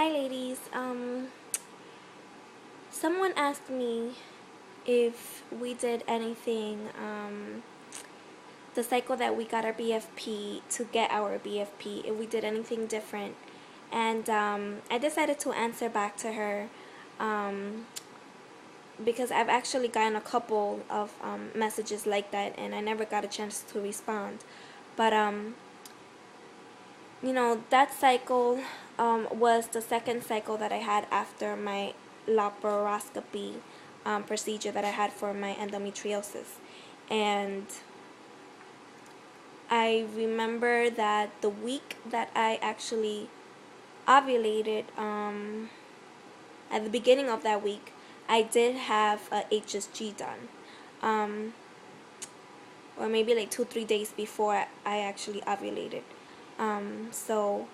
Hi ladies. Someone asked me if we did anything the cycle that we got our BFP to get our BFP, if we did anything different. And I decided to answer back to her because I've actually gotten a couple of messages like that and I never got a chance to respond. But that cycle was the second cycle that I had after my laparoscopy procedure that I had for my endometriosis. And I remember that the week that I actually ovulated, at the beginning of that week, I did have a HSG done. Or maybe like 2-3 days before I actually ovulated. So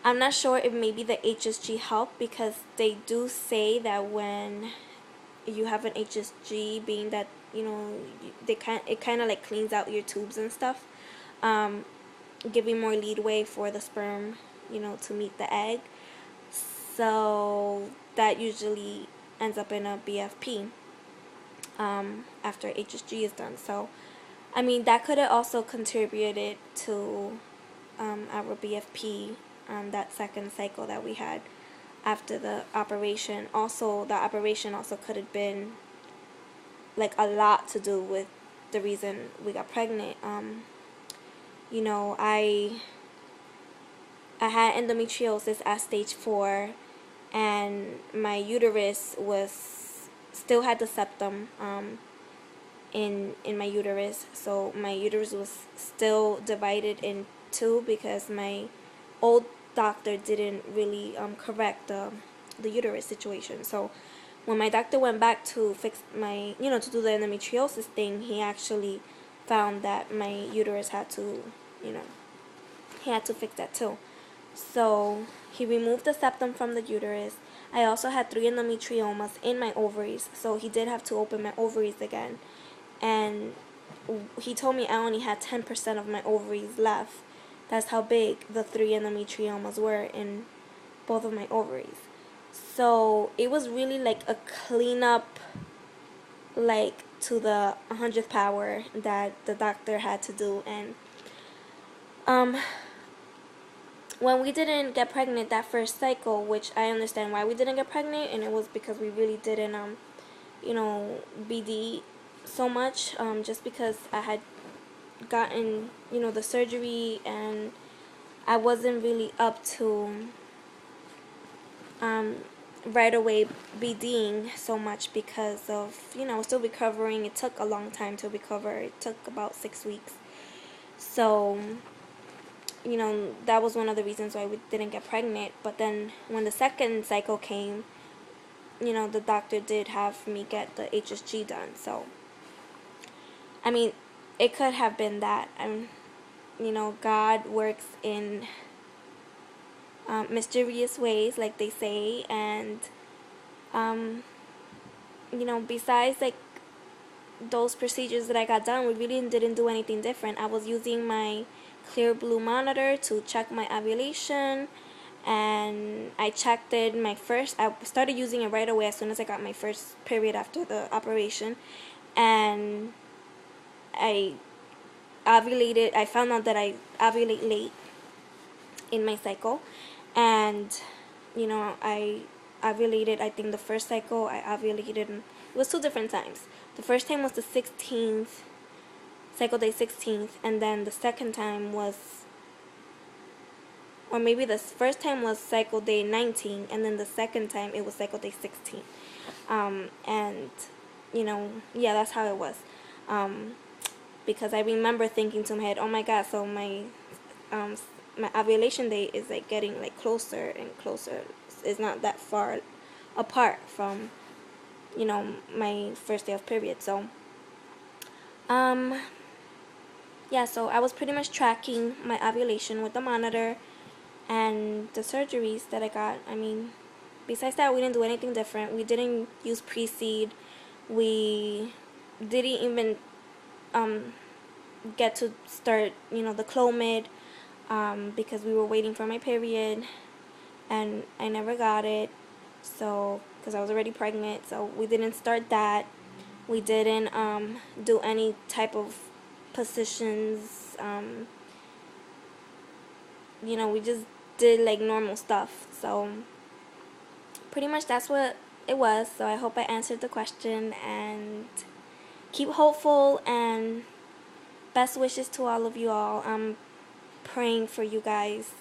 I'm not sure if maybe the HSG helped, because they do say that when you have an HSG, being that it kind of like cleans out your tubes and stuff, giving more leadway for the sperm to meet the egg. So that usually ends up in a BFP after HSG is done. So I mean, that could have also contributed to our BFP, that second cycle that we had after the operation. Also, the operation also could have been like a lot to do with the reason we got pregnant. I had endometriosis at stage 4, and my uterus was still had the septum in my uterus. So my uterus was still divided in two because my old doctor didn't really correct the uterus situation. So when my doctor went back to fix my, to do the endometriosis thing, he actually found that my uterus had to, he had to fix that too. So he removed the septum from the uterus. I also had 3 endometriomas in my ovaries, so he did have to open my ovaries again. And he told me I only had 10% of my ovaries left. That's how big the 3 endometriomas were in both of my ovaries. So it was really like a cleanup, like to the 100th power, that the doctor had to do. And when we didn't get pregnant that first cycle, which I understand why we didn't get pregnant, and it was because we really didn't BD so much, just because I had gotten the surgery and I wasn't really up to right away BDing so much, because of still recovering. It took a long time to recover. It took about 6 weeks. So that was one of the reasons why we didn't get pregnant. But then when the second cycle came, the doctor did have me get the HSG done. So I mean, it could have been that. God works in mysterious ways, like they say. And besides like those procedures that I got done, we really didn't do anything different. I was using my clear blue monitor to check my ovulation, and I checked it I started using it right away as soon as I got my first period after the operation. And I ovulated. I found out that I ovulate late in my cycle, and I ovulated. I think the first cycle I ovulated, it was 2 different times. The first time was the 16th, cycle day 16th, and then the second time was, or maybe the first time was cycle day 19, and then the second time it was cycle day 16. And yeah, that's how it was. Because I remember thinking to my head, oh my god, so my ovulation date is like getting like closer and closer. It's not that far apart from my first day of period. So yeah, so I was pretty much tracking my ovulation with the monitor and the surgeries that I got. I mean, besides that, we didn't do anything different. We didn't use pre-seed. We didn't even get to start the Clomid, because we were waiting for my period. and I never got it. So, because I was already pregnant, so we didn't start that. We didn't do any type of positions. We just did like normal stuff. So, pretty much that's what it was. So, I hope I answered the question, and keep hopeful, and best wishes to all of you all. I'm praying for you guys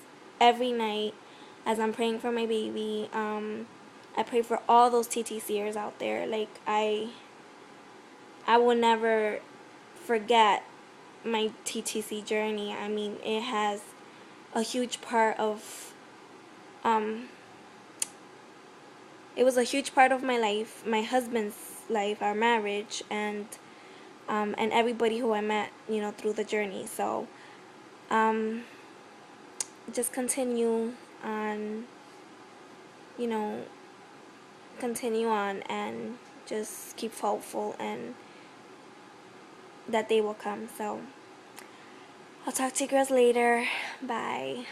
every night as I'm praying for my baby. I pray for all those TTCers out there. Like, I will never forget my TTC journey. I mean, it has a huge part of it was a huge part of my life, my husband's life, our marriage, and everybody who I met, through the journey. So just continue on, you know, continue on, and just keep hopeful, and that day will come. So I'll talk to you girls later. Bye.